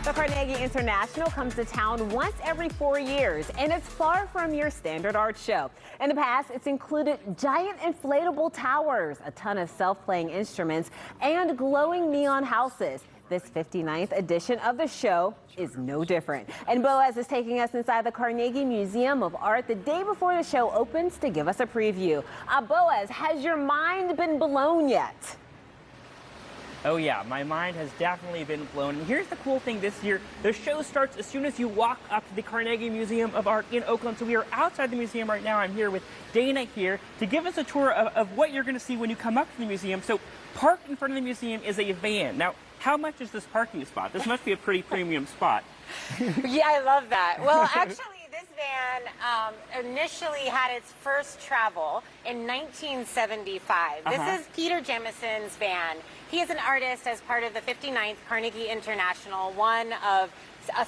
The Carnegie International comes to town once every 4 years, and it's far from your standard art show. In the past, it's included giant inflatable towers, a ton of self-playing instruments, and glowing neon houses. This 59th edition of the show is no different. And Boaz is taking us inside the Carnegie Museum of Art the day before the show opens to give us a preview. Boaz, has your mind been blown yet? Oh yeah, my mind has definitely been blown. And here's the cool thing this year. The show starts as soon as you walk up to the Carnegie Museum of Art in Oakland. So we are outside the museum right now. I'm here with Dana here to give us a tour of what you're going to see when you come up to the museum. So parked in front of the museum is a van. Now, how much is this parking spot? This must be a pretty premium spot. Yeah, I love that. Well, actually, this van initially had its first travel in 1975. This is Peter Jamison's van. He is an artist as part of the 59th Carnegie International, one of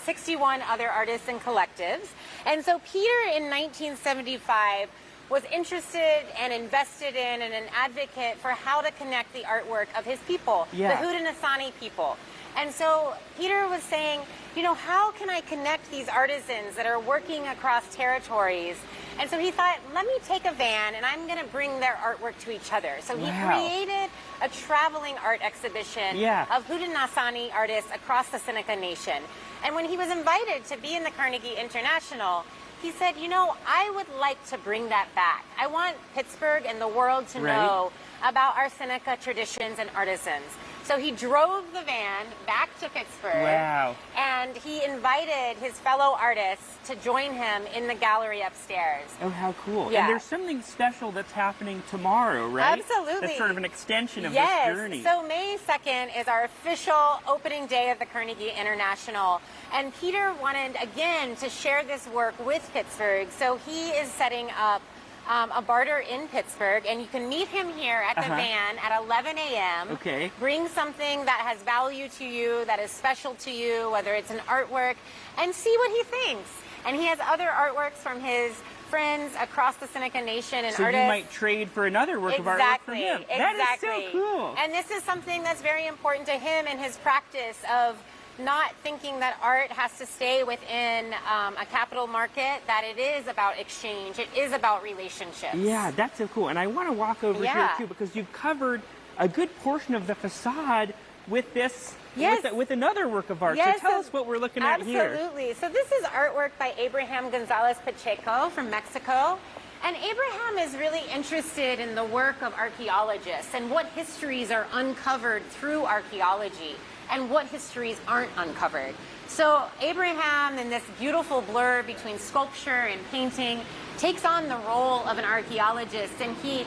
61 other artists and collectives. And so Peter in 1975 was interested and invested in and an advocate for how to connect the artwork of his people, the Haudenosaunee people. And so Peter was saying, you know, how can I connect these artisans that are working across territories? And so he thought, let me take a van and I'm going to bring their artwork to each other. So he created a traveling art exhibition of Haudenosaunee artists across the Seneca Nation. And when he was invited to be in the Carnegie International, he said, you know, I would like to bring that back. I want Pittsburgh and the world to know about our Seneca traditions and artisans. So he drove the van back to Pittsburgh, and he invited his fellow artists to join him in the gallery upstairs. Oh, how cool. Yeah. And there's something special that's happening tomorrow, right? Absolutely. That's sort of an extension of this journey. So May 2nd is our official opening day of the Carnegie International. And Peter wanted, again, to share this work with Pittsburgh. So he is setting up a barter in Pittsburgh, and you can meet him here at the van at 11 a.m. Okay. Bring something that has value to you, that is special to you, whether it's an artwork, and see what he thinks. And he has other artworks from his friends across the Seneca Nation and so artists. You might trade for another work of artwork from him. That is so cool. And this is something that's very important to him in his practice of not thinking that art has to stay within a capital market, that it is about exchange, it is about relationships. Yeah, that's so cool. And I want to walk over here too, because you've covered a good portion of the facade with this, with another work of art. So tell us what we're looking at here. Absolutely. So this is artwork by Abraham Gonzalez Pacheco from Mexico. And Abraham is really interested in the work of archaeologists and what histories are uncovered through archaeology and what histories aren't uncovered. So Abraham, in this beautiful blur between sculpture and painting, takes on the role of an archaeologist, and he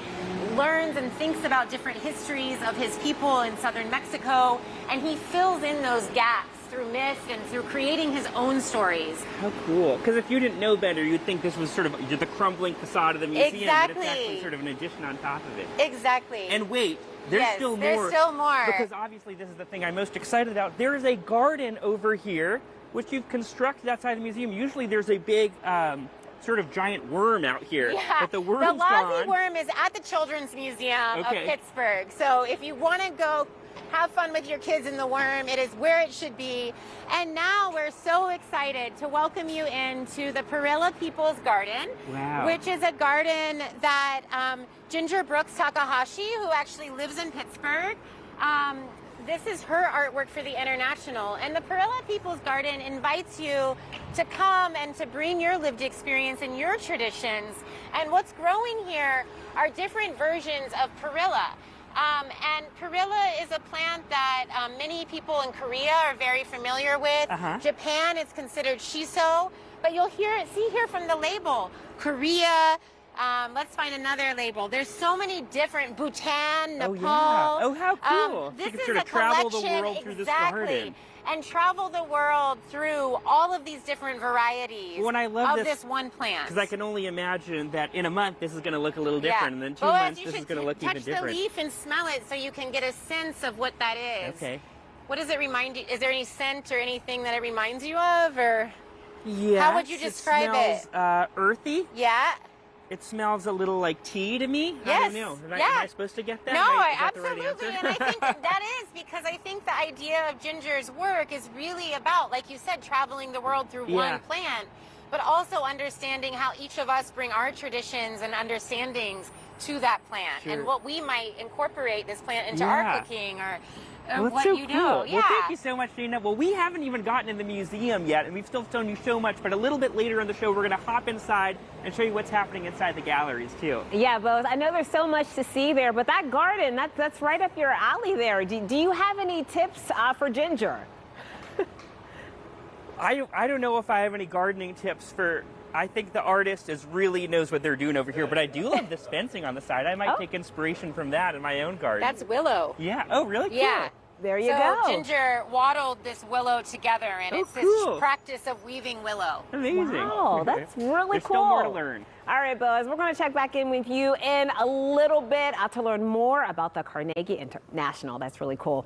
learns and thinks about different histories of his people in southern Mexico, and he fills in those gaps through myth and through creating his own stories. How cool. Because if you didn't know better, you'd think this was sort of the crumbling facade of the museum. Exactly. But it's actually sort of an addition on top of it. Exactly. And wait, there's still more. There's still more. Because obviously this is the thing I'm most excited about. There is a garden over here, which you've constructed outside the museum. Usually there's a big sort of giant worm out here. Yeah, but the worm's the Lozzie gone. worm is at the Children's Museum of Pittsburgh. So if you want to go have fun with your kids in the worm, it is where it should be. And now we're so excited to welcome you into the Pila People's Garden, which is a garden that Ginger Brooks Takahashi, who actually lives in Pittsburgh, this is her artwork for the International. And the Pila People's Garden invites you to come and to bring your lived experience and your traditions. And what's growing here are different versions of perilla. And perilla is a plant that many people in Korea are very familiar with. Japan, it's considered shiso. But you'll see here from the label, Korea. Let's find another label. There's so many different, Bhutan, Nepal. Oh, how cool. This you can is sort of a travel collection, the world through this garden. And travel the world through all of these different varieties of this one plant. Because I can only imagine that in a month this is going to look a little different, and then 2 months this is going to look even different. Touch the leaf and smell it so you can get a sense of what that is. Okay. What does it remind you? Is there any scent or anything that it reminds you of, or how would you describe it? Smells earthy. Yeah. It smells a little like tea to me. Yes. I don't know. Am I supposed to get that? No, Is that the right absolutely. answer? And I think that is because I think the idea of Ginger's work is really about, like you said, traveling the world through one plant, but also understanding how each of us bring our traditions and understandings to that plant and what we might incorporate this plant into our cooking or what so you do. cool. Yeah. Well, thank you so much, Gina. Well, we haven't even gotten in the museum yet, and we've still shown you so much, but a little bit later in the show, we're going to hop inside and show you what's happening inside the galleries, too. Yeah, Bose, I know there's so much to see there, but that garden, that's right up your alley there. Do you have any tips for Ginger? I don't know if I have any gardening tips for... I think the artist really knows what they're doing over here, but I do love this fencing on the side. I might take inspiration from that in my own garden. That's willow. Yeah. Oh, really? Yeah. Cool. There you go. Ginger waddled this willow together, and it's this practice of weaving willow. Amazing. Wow, that's really There's cool. Still more to learn. All right, Buzz, we're going to check back in with you in a little bit to learn more about the Carnegie International. That's really cool.